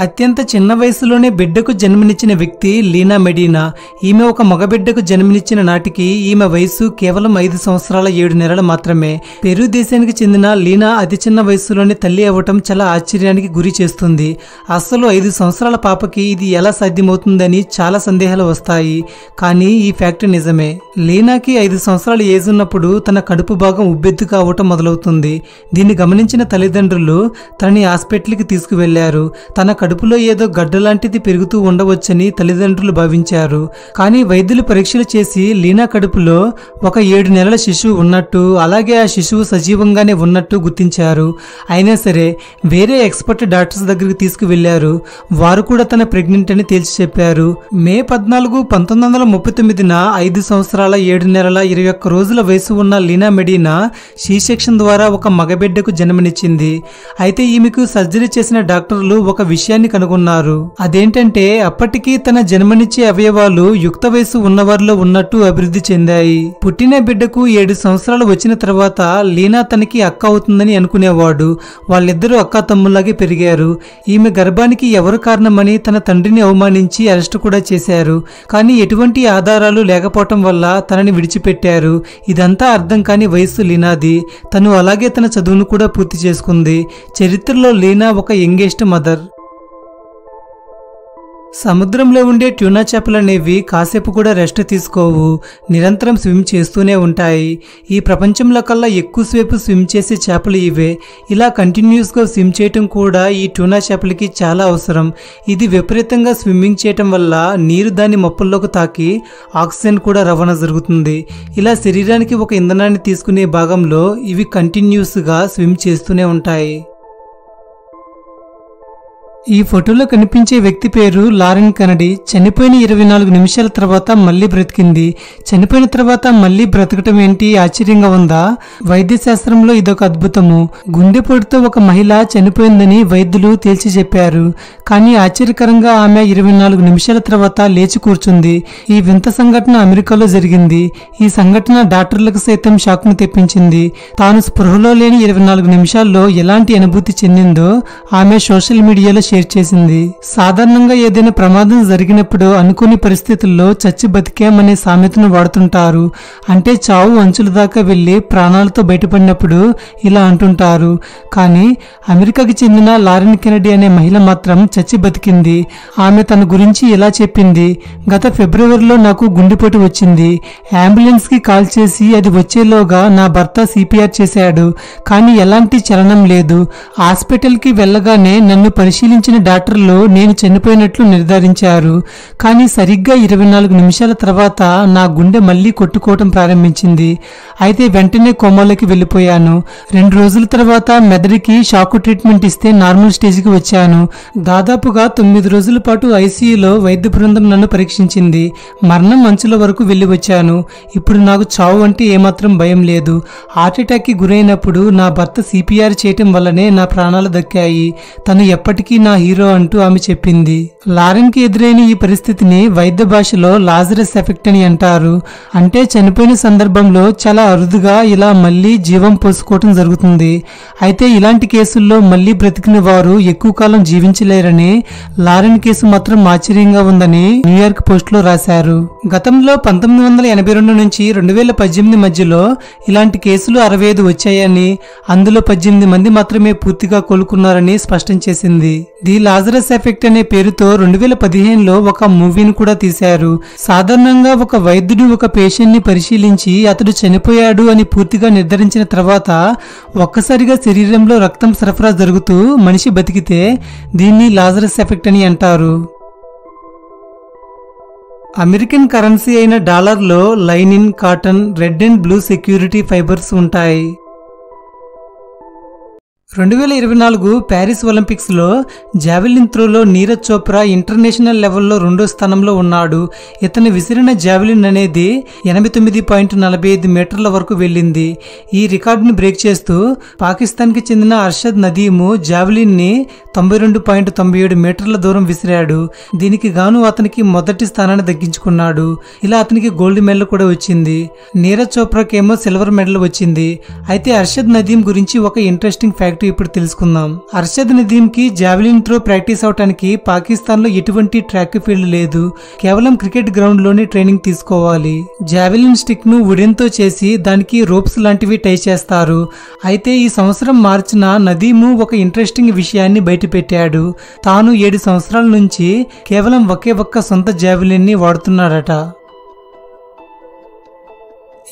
అత్యంత చిన్న వయసులోనే బిడ్డకు జన్మనిచ్చిన వ్యక్తి లీనా మెడినా. ఈమె ఒక మగబిడ్డకు జన్మనిచ్చిన నాటికి ఈమె వయసు కేవలం 5 సంవత్సరాల 7 నెలలు మాత్రమే. పెరు దేశానికి చెందిన లీనా అతి చిన్న వయసులోనే తల్లి అవ్వటం చాలా ఆశ్చర్యానికి గురి చేస్తుంది. అసలు 5 సంవత్సరాల పాపకి ఇది ఎలా సాధ్యమవుతుందని చాలా సందేహాలు వస్తాయి. కానీ ఈ ఫ్యాక్ట్ నిజమే. లీనాకి 5 సంవత్సరాల ఏజ్ ఉన్నప్పుడు తన కడుపు భాగం ఉబ్బెత్తు కావటం మొదలవుతుంది. దీన్ని గమనించిన తల్లిదండ్రులు తనని హాస్పిటల్కి తీసుకువెళ్లారు. తన కడుపులో ఏదో గడ్డ లాంటిది పెరుగుతూ ఉండవచ్చని తల్లిదండ్రులు భావించారు. కానీ వైద్యులు పరీక్షలు చేసి లీనా కడుపులో ఒక 7 నెలల శిశువు ఉన్నట్టు, అలాగే ఆ శిశువు సజీవంగానే ఉన్నట్టు గుర్తించారు. అయినా సరే వేరే ఎక్స్పర్ట్ డాక్టర్స్ దగ్గరికి తీసుకువెళ్లారు. వారు కూడా తన ప్రెగ్నెంట్ అని తేల్చి చెప్పారు. మే 14, 1939న 5 సంవత్సరాల 7 నెలల 21 రోజుల వయసు ఉన్న లీనా మెడినా సి సెక్షన్ ద్వారా ఒక మగబిడ్డకు జన్మనిచ్చింది. అయితే ఈమెకు సర్జరీ చేసిన డాక్టర్లు ఒక విషయాన్ని కనుగొన్నారు. అదేంటంటే అప్పటికి తన జన్మనిచ్చే అవయవాలు యుక్త వయసు ఉన్నవారిలో ఉన్నట్టు అభివృద్ధి చెందాయి. పుట్టిన బిడ్డకు 7 సంవత్సరాలు వచ్చిన తర్వాత లీనా తనకి అక్క అవుతుందని అనుకునేవాడు. వాళ్ళిద్దరూ అక్కా తమ్ముళ్లాగే పెరిగారు. ఈమె గర్భానికి ఎవరు కారణమని తన తండ్రిని అవమానించి అరెస్ట్ కూడా చేశారు. కానీ ఎటువంటి ఆధారాలు లేకపోవటం వల్ల తనని విడిచిపెట్టారు. ఇదంతా అర్థం కాని వయస్సు లీనాది. తను అలాగే తన చదువును కూడా పూర్తి చేసుకుంది. చరిత్రలో లీనా ఒక యంగెస్ట్ మదర్. సముద్రంలో ఉండే ట్యూనా చేపలు అనేవి కాసేపు కూడా రెస్ట్ తీసుకోవు. నిరంతరం స్విమ్ చేస్తూనే ఉంటాయి. ఈ ప్రపంచంలో కల్లా ఎక్కువసేపు స్విమ్ చేసే చేపలు ఇవే. ఇలా కంటిన్యూస్గా స్విమ్ చేయటం కూడా ఈ ట్యూనా చేపలకి చాలా అవసరం. ఇది విపరీతంగా స్విమ్మింగ్ చేయటం వల్ల నీరు దాని మొప్పల్లోకి తాకి ఆక్సిజన్ కూడా రవాణా జరుగుతుంది. ఇలా శరీరానికి ఒక ఇంధనాన్ని తీసుకునే భాగంలో ఇవి కంటిన్యూస్గా స్విమ్ చేస్తూనే ఉంటాయి. ఈ ఫోటోలో కనిపించే వ్యక్తి పేరు లారెన్ కెనడీ. చనిపోయిన 24 నిమిషాల తర్వాత మళ్లీ బ్రతికింది. చనిపోయిన తర్వాత మళ్లీ బ్రతకటం ఏంటి, ఆశ్చర్యంగా ఉందా? వైద్య శాస్త్రంలో ఇదొక అద్భుతము. గుండెపోటుతో ఒక మహిళ చనిపోయిందని వైద్యులు తేల్చి చెప్పారు. కానీ ఆశ్చర్యకరంగా ఆమె 24 నిమిషాల తర్వాత లేచి కూర్చుంది. ఈ వింత సంఘటన అమెరికాలో జరిగింది. ఈ సంఘటన డాక్టర్లకు సైతం షాక్ను తెప్పించింది. తాను స్పృహలో లేని 24 నిమిషాల్లో ఎలాంటి అనుభూతి చెందిందో ఆమె సోషల్ మీడియాలో షేర్ చేసింది. సాధారణంగా ఏదైనా ప్రమాదం జరిగినప్పుడు అనుకోని పరిస్థితుల్లో చచ్చి బతికామనే సామెతను వాడుతుంటారు. అంటే చావు అంచుల దాకా వెళ్లి ప్రాణాలతో బయటపడినప్పుడు ఇలా అంటుంటారు. కానీ అమెరికాకి చెందిన లారెన్ కెనడీ అనే మహిళ మాత్రం చచ్చి బతికింది. ఆమె తన గురించి ఇలా చెప్పింది: గత ఫిబ్రవరిలో నాకు గుండెపోటు వచ్చింది. అంబులెన్స్ కి కాల్ చేసి అది వచ్చేలోగా నా భర్త సిపిఆర్ చేశాడు. కానీ ఎలాంటి చలనం లేదు. హాస్పిటల్ కి వెళ్లగానే నన్ను పరిశీలించిన డాక్టర్లు నేను చనిపోయినట్లు నిర్ధారించారు. కానీ సరిగ్గా 24 నిమిషాల తర్వాత నా గుండె మళ్లీ కొట్టుకోవటం ప్రారంభించింది. అయితే వెంటనే కోమాలోకి వెళ్లిపోయాను. 2 రోజుల తర్వాత మెదడుకి షాక్ ట్రీట్మెంట్ ఇస్తే నార్మల్ స్టేజ్కి వచ్చాను. దాదాపుగా 9 రోజుల పాటు ఐసీయూలో వైద్య బృందం నన్ను పరీక్షించింది. మరణం అంచుల వరకు వెళ్లి వచ్చాను. ఇప్పుడు నాకు చావు అంటే ఏమాత్రం భయం లేదు. హార్ట్అటాక్కి గురైనప్పుడు నా భర్త సిపిఆర్ చేయటం వల్లనే నా ప్రాణాలు దక్కాయి. తను ఎప్పటికీ నా హీరో అంటూ ఆమె చెప్పింది. లారెన్ కి ఎదురైన ఈ పరిస్థితిని వైద్య భాషలో లాజరస్ ఎఫెక్ట్ అని అంటారు. అంటే చనిపోయిన సందర్భంలో చాలా అరుదుగా ఇలా మళ్లీ జీవం పోసుకోవటం జరుగుతుంది. అయితే ఇలాంటి కేసుల్లో మళ్లీ బ్రతికిన వారు ఎక్కువ కాలం జీవించలేరని, లారెన్ కేసు మాత్రం ఆశ్చర్యంగా ఉందని న్యూయార్క్ పోస్ట్ లో రాశారు. గతంలో 1982 నుంచి 2018 మధ్యలో ఇలాంటి కేసులు 65 వచ్చాయని, అందులో 18 మంది మాత్రమే పూర్తిగా కోలుకున్నారని స్పష్టం చేసింది. ది లాజరస్ ఎఫెక్ట్ అనే పేరుతో 2015లో ఒక మూవీని కూడా తీశారు. సాధారణంగా ఒక వైద్యుడు ఒక పేషెంట్ ని పరిశీలించి అతడు చనిపోయాడు అని పూర్తిగా నిర్ధారించిన తర్వాత ఒక్కసారిగా శరీరంలో రక్తం సరఫరా జరుగుతూ మనిషి బతికితే దీన్ని లాజరస్ ఎఫెక్ట్ అని అంటారు. అమెరికన్ కరెన్సీ అయిన డాలర్లో linen, cotton, red and blue security fibres ఉంటాయి. 2024 ప్యారిస్ ఒలింపిక్స్ లో జావెలిన్ త్రోలో నీరజ్ చోప్రా ఇంటర్నేషనల్ లెవెల్లో 2వ స్థానంలో ఉన్నాడు. ఇతను విసిరిన జావెలిన్ అనేది 89.45 మీటర్ల వరకు వెళ్ళింది. ఈ రికార్డుని బ్రేక్ చేస్తూ పాకిస్తాన్కి చెందిన అర్షద్ నదీమ్ జావెలిన్ ని 92.97 మీటర్ల దూరం విసిరాడు. దీనికి గాను అతనికి మొదటి స్థానాన్ని దక్కించుకున్నాడు. ఇలా అతనికి గోల్డ్ మెడల్ కూడా వచ్చింది. నీరజ్ చోప్రాకేమో సిల్వర్ మెడల్ వచ్చింది. అయితే అర్షద్ నదీమ్ గురించి ఒక ఇంట్రెస్టింగ్ ఫ్యాక్ట్ ఏంటో ఇప్పుడు తెలుసుకుందాం. అర్షద్ నదీమ్ కి జావెలిన్ త్రో ప్రాక్టీస్ అవటానికి పాకిస్తాన్ లో ఎటువంటి ట్రాక్ ఫీల్డ్ లేదు. కేవలం క్రికెట్ గ్రౌండ్ లోనే ట్రైనింగ్ తీసుకోవాలి. జావెలిన్ స్టిక్ ను వుడెన్ తో చేసి దానికి రోప్స్ లాంటివి టై చేస్తారు. అయితే ఈ సంవత్సరం మార్చిన నదీము ఒక ఇంట్రెస్టింగ్ విషయాన్ని బయటపెట్టాడు. తాను 7 సంవత్సరాల నుంచి కేవలం ఒకే ఒక్క సొంత జావెలిన్ ని వాడుతున్నాడట.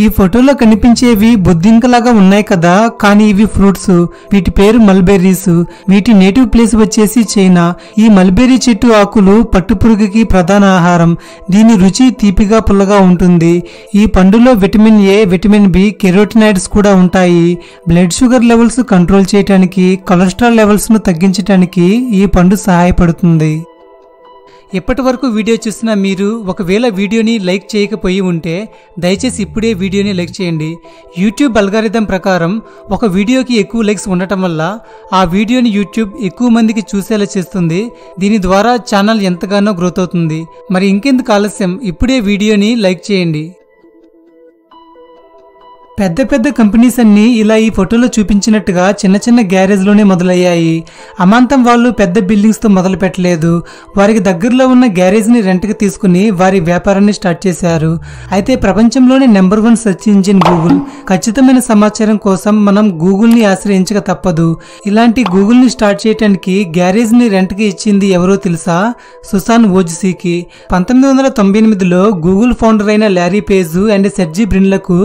ఈ ఫోటోలో కనిపించేవి బొద్దింకలాగా ఉన్నాయి కదా, కానీ ఇవి ఫ్రూట్స్. వీటి పేరు మల్బెర్రీస్. వీటి నేటివ్ ప్లేస్ వచ్చేసి చైనా. ఈ మల్బెర్రీ చెట్టు ఆకులు పట్టుపురుగుకి ప్రధాన ఆహారం. దీని రుచి తీపిగా పుల్లగా ఉంటుంది. ఈ పండులో vitamin A, vitamin B, carotenoids కూడా ఉంటాయి. బ్లడ్ షుగర్ లెవెల్స్ కంట్రోల్ చేయడానికి, కొలెస్ట్రాల్ లెవెల్స్ ను తగ్గించడానికి ఈ పండు సహాయపడుతుంది. ఇప్పటి వరకు వీడియో చూసిన మీరు ఒకవేళ వీడియోని లైక్ చేయకపోయి ఉంటే దయచేసి ఇప్పుడే వీడియోని లైక్ చేయండి. యూట్యూబ్ అల్గారిథం ప్రకారం ఒక వీడియోకి ఎక్కువ లైక్స్ ఉండటం వల్ల ఆ వీడియోని యూట్యూబ్ ఎక్కువ మందికి చూసేలా చేస్తుంది. దీని ద్వారా ఛానల్ ఎంతగానో గ్రోత్ అవుతుంది. మరి ఇంకెందుకు ఆలస్యం, ఇప్పుడే వీడియోని లైక్ చేయండి. పెద్ద పెద్ద కంపెనీస్ అన్ని ఇలా ఈ ఫోటోలో చూపించినట్టుగా చిన్న చిన్న గ్యారేజ్ లోనే మొదలయ్యాయి. అమాంతం వాళ్ళు పెద్ద బిల్డింగ్స్ తో మొదలు పెట్టలేదు. వారికి దగ్గరలో ఉన్న గ్యారేజ్ ని రెంట్ కి తీసుకుని వారి వ్యాపారాన్ని స్టార్ట్ చేశారు. అయితే ప్రపంచంలోనే నెంబర్ 1 సెర్చ్ ఇంజిన్ గూగుల్. ఖచ్చితమైన సమాచారం కోసం మనం గూగుల్ ని ఆశ్రయించక తప్పదు. ఇలాంటి గూగుల్ ని స్టార్ట్ చేయడానికి గ్యారేజ్ ని రెంట్ కి ఇచ్చింది ఎవరో తెలుసా? సుసాన్ వోజ్సీకి. 1998లో గూగుల్ ఫౌండర్ అయిన ల్యారీ పేజ్ అండ్ సెర్జీ బ్రిన్లకు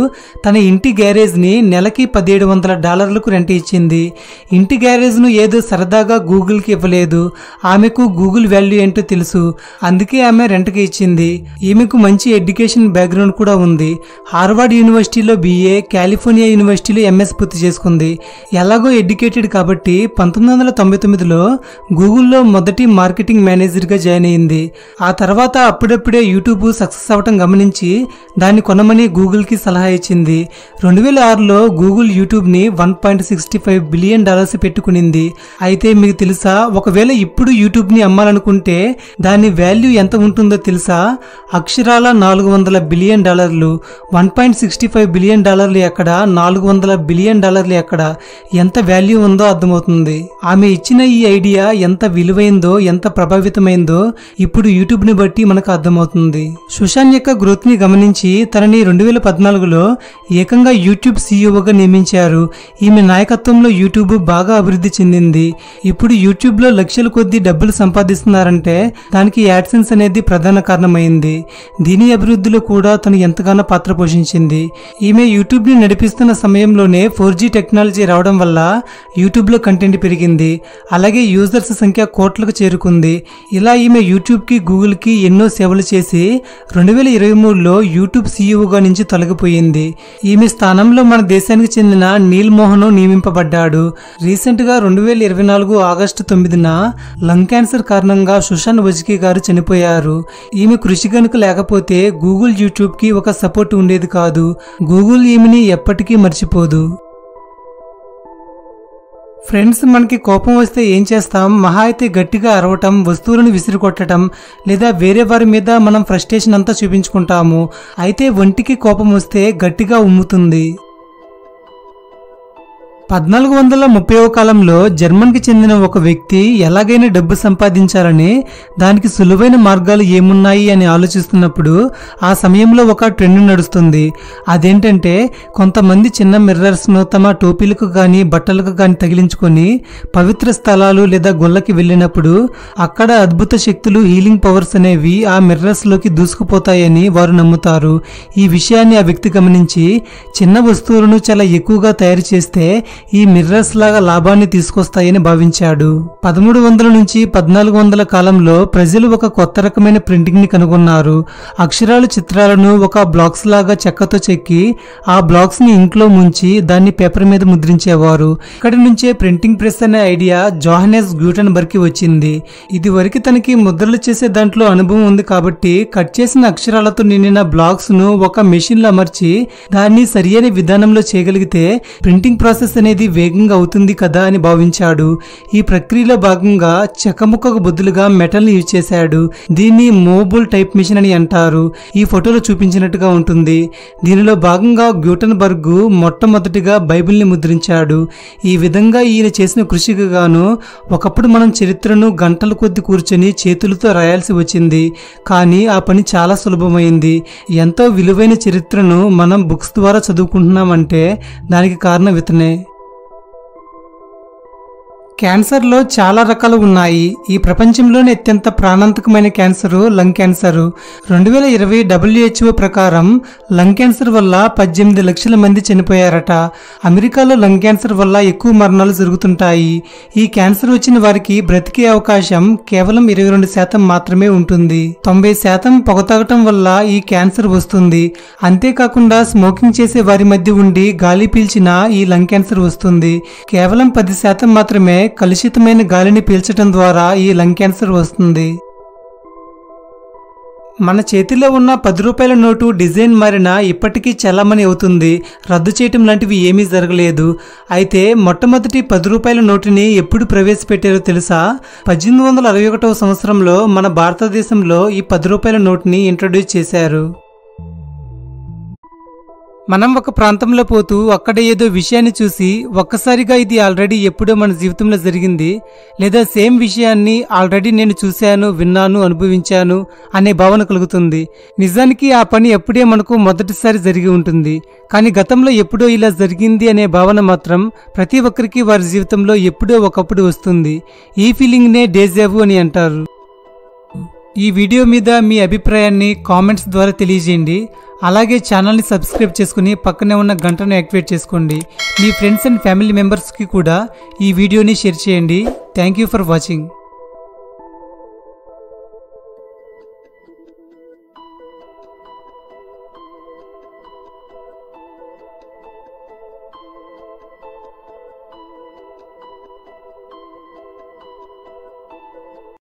తన ఇంటి గ్యారేజ్ ని నెలకి $1700 రెంట్ ఇచ్చింది. ఇంటి గ్యారేజ్ ను ఏదో సరదాగా గూగుల్ కి ఇవ్వలేదు. ఆమెకు గూగుల్ వాల్యూ ఏంటో తెలుసు. అందుకే ఆమె రెంట్ కి ఇచ్చింది. ఈమెకు మంచి ఎడ్యుకేషన్ బ్యాక్గ్రౌండ్ కూడా ఉంది. హార్వర్డ్ యూనివర్సిటీలో BA, కాలిఫోర్నియా యూనివర్సిటీలో MS పూర్తి చేసుకుంది. ఎలాగో ఎడ్యుకేటెడ్ కాబట్టి 1999లో గూగుల్లో మొదటి మార్కెటింగ్ మేనేజర్ గా జాయిన్ అయింది. ఆ తర్వాత అప్పుడప్పుడే యూట్యూబ్ సక్సెస్ అవటం గమనించి దాన్ని కొనమని గూగుల్ కి సలహా ఇచ్చింది. 2006లో గూగుల్ యూట్యూబ్ ని $1.65 బిలియన్ పెట్టుకునింది. అయితే మీకు తెలుసా, ఒకవేళ ఇప్పుడు యూట్యూబ్ ని అమ్మాలనుకుంటే దాని వాల్యూ ఎంత ఉంటుందో తెలుసా? అక్షరాల $400 బిలియన్. $1.65 బిలియన్ ఎక్కడ, $400 బిలియన్ ఎక్కడ? ఎంత వాల్యూ ఉందో అర్థమవుతుంది. ఆమె ఇచ్చిన ఈ ఐడియా ఎంత విలువైందో, ఎంత ప్రభావితమైందో ఇప్పుడు యూట్యూబ్ ని బట్టి మనకు అర్థమవుతుంది. సుశాన్ యొక్క గ్రోత్ ని గమనించి తనని 2014లో ఏకంగా యూట్యూబ్ సీఈఓగా నియమించారు. ఈమె నాయకత్వంలో యూట్యూబ్ బాగా అభివృద్ధి చెందింది. ఇప్పుడు యూట్యూబ్ లో లక్షల కొద్ది డబ్బులు సంపాదిస్తున్నారంటే దానికి యాడ్సెన్స్ అనేది ప్రధాన కారణమైంది. దీని అభివృద్ధిలో కూడా తను ఎంతగానో పాత్ర పోషించింది. ఈమె యూట్యూబ్ ని నడిపిస్తున్న సమయంలోనే 4G టెక్నాలజీ రావడం వల్ల యూట్యూబ్ లో కంటెంట్ పెరిగింది. అలాగే యూజర్స్ సంఖ్య కోట్లకు చేరుకుంది. ఇలా ఈమె యూట్యూబ్ కి, గూగుల్ కి ఎన్నో సేవలు చేసి 2023లో యూట్యూబ్ సీఈఓగా నుంచి తొలగిపోయింది. ఈమె స్థానంలో మన దేశానికి చెందిన నీల్ మోహన్ నియమింపబడ్డాడు. రీసెంట్ గా 2024 ఆగస్టు 9న లంగ్ క్యాన్సర్ కారణంగా సుశాన్ వజ్కి గారు చనిపోయారు. ఈమె కృషి గనుక లేకపోతే గూగుల్ యూట్యూబ్ కి ఒక సపోర్ట్ ఉండేది కాదు. గూగుల్ ఈమెని ఎప్పటికీ మర్చిపోదు. ఫ్రెండ్స్, మనకి కోపం వస్తే ఏం చేస్తాం? మహా అయితే గట్టిగా అరవటం, వస్తువులను విసిరికొట్టడం, లేదా వేరే వారి మీద మనం ఫ్రస్ట్రేషన్ అంతా చూపించుకుంటాము. అయితే ఒంటికి కోపం వస్తే గట్టిగా ఉమ్ముతుంది. 1430వ కాలంలో జర్మన్కి చెందిన ఒక వ్యక్తి ఎలాగైనా డబ్బు సంపాదించాలని, దానికి సులువైన మార్గాలు ఏమున్నాయి అని ఆలోచిస్తున్నప్పుడు ఆ సమయంలో ఒక ట్రెండ్ నడుస్తుంది. అదేంటంటే కొంతమంది చిన్న మిర్రర్స్ ను తమ టోపీలకు గాని బట్టలకు గాని తగిలించుకొని పవిత్ర స్థలాలు లేదా గుళ్ళకి వెళ్ళినప్పుడు అక్కడ అద్భుత శక్తులు, హీలింగ్ పవర్స్ అనేవి ఆ మిర్రర్స్ లోకి దూసుకుపోతాయని వారు నమ్ముతారు. ఈ విషయాన్ని ఆ వ్యక్తి గమనించి చిన్న వస్తువులను చాలా ఎక్కువగా తయారు చేస్తే ఈ మిర్రర్స్ లాగా లాభాన్ని తీసుకొస్తాయని భావించాడు. 1300 నుంచి 1400 కాలంలో ప్రజలు ఒక కొత్త రకమైన ప్రింటింగ్ ని కనుగొన్నారు. అక్షరాలు, చిత్రాలను ఒక బ్లాక్స్ లాగా చెక్కతో చెక్కి ఆ బ్లాక్స్ ని ఇంక్ లో ముంచి దాన్ని పేపర్ మీద ముద్రించేవారు. ఇక్కడి నుంచే ప్రింటింగ్ ప్రెస్ అనే ఐడియా జోహానెస్ గ్యూటెన్బర్గ్ కి వచ్చింది. ఇది వరకు తనకి ముద్రలు చేసే దాంట్లో అనుభవం ఉంది కాబట్టి కట్ చేసిన అక్షరాలతో నిండిన బ్లాక్స్ ను ఒక మెషిన్ లో అమర్చి దాన్ని సరియైన విధానంలో చేయగలిగితే ప్రింటింగ్ ప్రాసెస్ అనేది అనేది వేగంగా అవుతుంది కదా అని భావించాడు. ఈ ప్రక్రియలో భాగంగా చెక్కముక్కకు బదులుగా మెటల్ ని యూజ్ చేశాడు. దీన్ని మూవబుల్ టైప్ మిషన్ అని అంటారు. ఈ ఫోటోలో చూపించినట్టుగా ఉంటుంది. దీనిలో భాగంగా గ్యూటెన్బర్గ్ మొట్టమొదటిగా బైబిల్ని ముద్రించాడు. ఈ విధంగా ఈయన చేసిన కృషికి గాను ఒకప్పుడు మనం చరిత్రను గంటల కొద్ది కూర్చొని చేతులతో రాయాల్సి వచ్చింది. కానీ ఆ పని చాలా సులభమైంది. ఎంతో విలువైన చరిత్రను మనం బుక్స్ ద్వారా చదువుకుంటున్నామంటే దానికి కారణం ఇతనే. క్యాన్సర్లో చాలా రకాలు ఉన్నాయి. ఈ ప్రపంచంలోనే అత్యంత ప్రాణాంతకమైన క్యాన్సరు లంగ్ క్యాన్సరు. 2020 WHO ప్రకారం లంగ్ క్యాన్సర్ వల్ల 18 లక్షల మంది చనిపోయారట. అమెరికాలో లంగ్ క్యాన్సర్ వల్ల ఎక్కువ మరణాలు జరుగుతుంటాయి. ఈ క్యాన్సర్ వచ్చిన వారికి బ్రతికే అవకాశం కేవలం 22% మాత్రమే ఉంటుంది. 90% పొగ తాగటం వల్ల ఈ క్యాన్సర్ వస్తుంది. అంతేకాకుండా స్మోకింగ్ చేసే వారి మధ్య ఉండి గాలి పీల్చినా ఈ లంగ్ క్యాన్సర్ వస్తుంది. కేవలం 10% మాత్రమే కలుషితమైన గాలిని పీల్చడం ద్వారా ఈ లంగ్ క్యాన్సర్ వస్తుంది. మన చేతిలో ఉన్న 10 రూపాయల నోటు డిజైన్ మారినా ఇప్పటికీ చలామణి అవుతుంది. రద్దు చేయటం లాంటివి ఏమీ జరగలేదు. అయితే మొట్టమొదటి 10 రూపాయల నోటుని ఎప్పుడు ప్రవేశపెట్టారో తెలుసా? 1861 సంవత్సరంలో మన భారతదేశంలో ఈ 10 రూపాయల నోటుని ఇంట్రడ్యూస్ చేశారు. మనం ఒక ప్రాంతంలో పోతూ అక్కడ ఏదో విషయాన్ని చూసి ఒక్కసారిగా ఇది ఆల్రెడీ ఎప్పుడో మన జీవితంలో జరిగింది, లేదా సేమ్ విషయాన్ని ఆల్రెడీ నేను చూశాను, విన్నాను, అనుభవించాను అనే భావన కలుగుతుంది. నిజానికి ఆ పని ఎప్పుడే మనకు మొదటిసారి జరిగి ఉంటుంది. కానీ గతంలో ఎప్పుడో ఇలా జరిగింది అనే భావన మాత్రం ప్రతి ఒక్కరికి వారి జీవితంలో ఎప్పుడో ఒకప్పుడు వస్తుంది. ఈ ఫీలింగ్నే డేజావు అని అంటారు. ఈ వీడియో మీద మీ అభిప్రాయాన్ని కామెంట్స్ ద్వారా తెలియజేయండి. అలాగే ఛానల్ని సబ్స్క్రైబ్ చేసుకుని పక్కనే ఉన్న గంటను యాక్టివేట్ చేసుకోండి. మీ ఫ్రెండ్స్ అండ్ ఫ్యామిలీ మెంబర్స్కి కూడా ఈ వీడియోని షేర్ చేయండి. Thank you for watching.